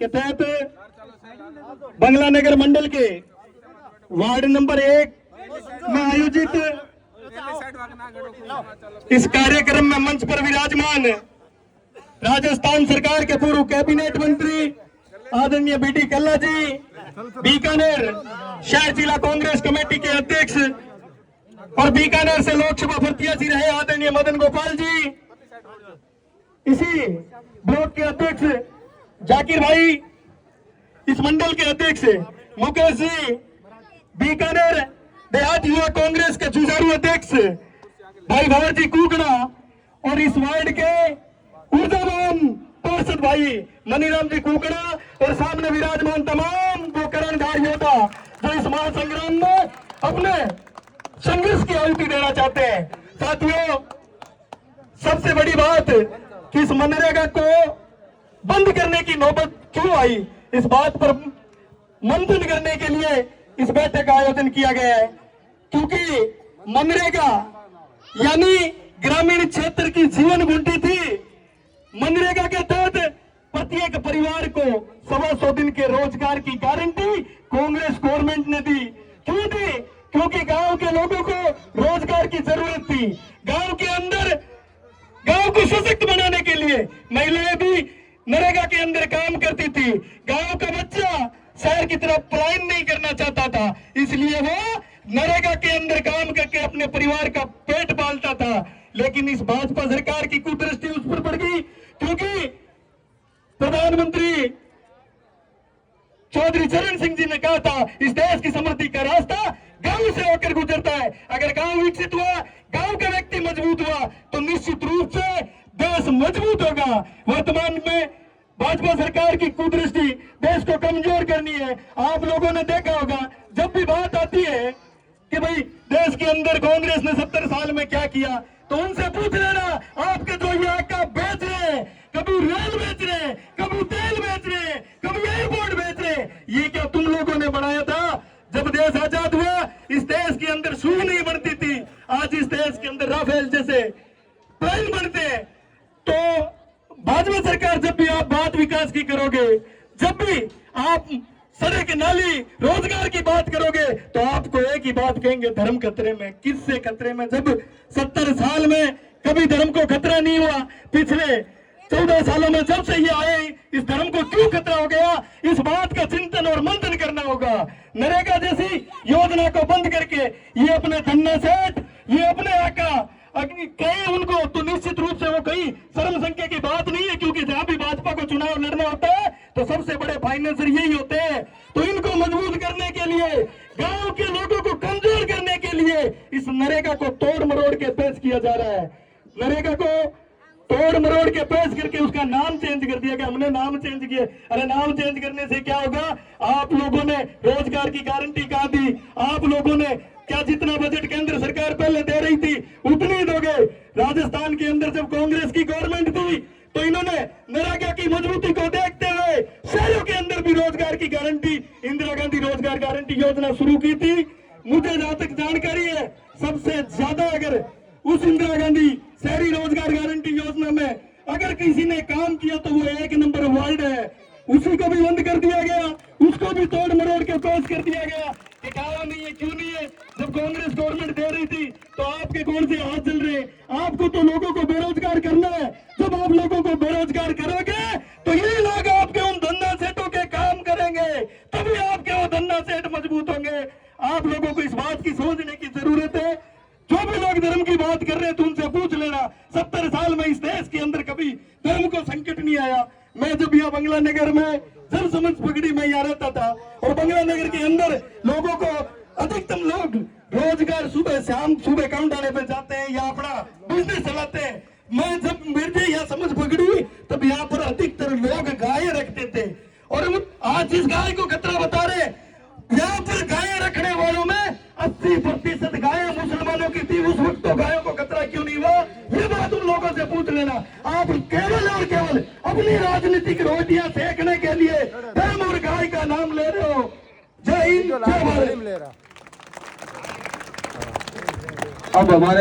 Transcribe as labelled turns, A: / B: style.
A: के तहत बंगला नगर मंडल के वार्ड नंबर 1 में आयोजित इस कार्यक्रम में मंच पर विराजमान राजस्थान सरकार के पूर्व कैबिनेट मंत्री आदरणीय बीडी कल्ला जी, बीकानेर शहर जिला कांग्रेस कमेटी के अध्यक्ष और बीकानेर से लोकसभा प्रत्याशी रहे आदरणीय मदन गोपाल जी, इसी ब्लॉक के अध्यक्ष जाकिर भाई, इस मंडल के अध्यक्ष मुकेश जी, बीकानेर देहात युवा कांग्रेस के जुझारू अध्यक्ष भाई भवर जी कुकड़ा और इस वार्ड के ऊर्जावान पार्षद भाई मनीराम जी कुकड़ा और सामने विराजमान तमाम वो कर्णधार योद्धा जो इस महासंग्राम में अपने संघर्ष की आहुति देना चाहते हैं। साथियों, सबसे बड़ी बात कि इस मनरेगा को बंद करने की नौबत क्यों आई, इस बात पर मंथन करने के लिए इस बैठक का आयोजन किया गया है। क्योंकि मनरेगा यानी ग्रामीण क्षेत्र की जीवन घंटी थी। मनरेगा के तहत प्रत्येक परिवार को 125 दिन के रोजगार की गारंटी कांग्रेस गवर्नमेंट ने दी। क्यों दी? क्योंकि गांव के लोगों को रोजगार की जरूरत थी। गांव के अंदर गांव को सशक्त बनाने के लिए महिलाएं भी नरेगा के अंदर काम करती थी। गांव का बच्चा शहर की तरफ पलायन नहीं करना चाहता था, इसलिए वो नरेगा के अंदर काम करके अपने परिवार का पेट पालता था। लेकिन इस भाजपा सरकार की कुदृष्टि उस पर पड़ गई, क्योंकि प्रधानमंत्री चौधरी चरण सिंह जी ने कहा था इस देश की समृद्धि का रास्ता गांव से होकर गुजरता है। अगर गांव विकसित हुआ, गांव का व्यक्ति मजबूत हुआ, तो निश्चित रूप से देश मजबूत होगा। वर्तमान में भाजपा सरकार की कुदृष्टि देश को कमजोर करनी है। आप लोगों ने देखा होगा, जब भी बात आती है कि भाई देश के अंदर कांग्रेस ने 70 साल में क्या किया, तो उनसे पूछ लेना, आपके जो ये आका बेच रहे हैं, कभी रेल बेच रहे हैं, कभी तेल बेच रहे हैं, कभी एयरपोर्ट बेच रहे हैं, ये क्या तुम लोगों ने बनाया था? जब देश आजाद हुआ, इस देश के अंदर सुई नहीं बनती थी। आज इस देश के अंदर राफेल जैसे प्लेन बनते हैं। तो भाजपा सरकार, जब भी आप बात विकास की करोगे, जब भी आप सड़क नाली रोजगार की बात करोगे, तो आपको एक ही बात कहेंगे, धर्म खतरे में। किससे खतरे में? जब 70 साल में कभी धर्म को खतरा नहीं हुआ, पिछले 14 सालों में जब से ये आए, इस धर्म को क्यों खतरा हो गया? इस बात का चिंतन और मंथन करना होगा। नरेगा जैसी योजना को बंद करके ये अपने धन्ना सेठ, ये अपने आका कहीं उनको, तो निश्चित रूप से वो कहीं शर्म संख्या की बात नहीं है, क्योंकि जहां भी भाजपा को चुनाव लड़ना होता है तो सबसे बड़े फाइनेंसर यही होते हैं। तो इनको मजबूत करने के लिए, गांव के लोगों को कमजोर करने के लिए इस नरेगा को तोड़ मरोड़ के पेश किया जा रहा है। नरेगा को तोड़ मरोड़ के पेश करके उसका नाम चेंज कर दिया गया। हमने नाम चेंज किए। अरे नाम चेंज करने से क्या होगा? आप लोगों ने रोजगार की गारंटी कहाँ दी? आप लोगों ने क्या जितना बजट केंद्र सरकार पहले दे रही थी उतनी दोगे? राजस्थान के अंदर जब कांग्रेस की गवर्नमेंट थी तो इन्होंने नरेगा की मजबूती को देखते हुए शहरों के अंदर भी रोजगार की गारंटी, इंदिरा गांधी रोजगार गारंटी योजना शुरू की थी। मुझे जहां तक जानकारी है, सबसे ज्यादा अगर उस इंदिरा गांधी शहरी रोजगार गारंटी योजना में अगर किसी ने काम किया तो वो 1 नंबर वार्ड है। उसी को भी बंद कर दिया गया, उसको भी तोड़ मरोड़ के पेश कर दिया गया कि कहा नहीं है, क्यों नहीं है? जब कांग्रेस गवर्नमेंट दे रही थी तो आपके कौन से हाथ चल रहे? आपको तो लोगों को बेरोजगार करना है। जब आप लोगों को बेरोजगार करोगे तो ये लोग आपके उन धंधा सेठों के काम करेंगे, तभी आपके वो धंधा सेठ मजबूत होंगे। आप लोगों को इस बात की सोचने की जरूरत है। जो भी लोग धर्म की बात कर रहे हैं तो उनसे पूछ लेना, 70 साल में इस देश के अंदर कभी धर्म को संकट नहीं आया। मैं जब यहाँ बंगला नगर में जब समझ पकड़ी, मैं यहाँ रहता था और बंगला नगर के अंदर लोगों को, अधिकतम लोग रोजगार सुबह शाम सुबह काम डाले पे जाते हैं या अपना बिजनेस चलाते हैं। मैं जब मेरे यहाँ समझ पकड़ी तब यहाँ पर अधिकतर लोग गाय रखते थे, और आज जिस गाय को खतरा बता रहे, यहाँ पर गाय रखने वालों में 80% गायें मुसलमानों की थी। उस वक्त तो गायों को खतरा क्यों नहीं हुआ? ये बात उन लोगों से पूछ लेना। आप केवल और केवल अपनी राजनीतिक रोटियां सेकने के लिए धर्म और गाय का नाम ले रहे हो। जय हिंद, जय भारत।
B: अब हमारे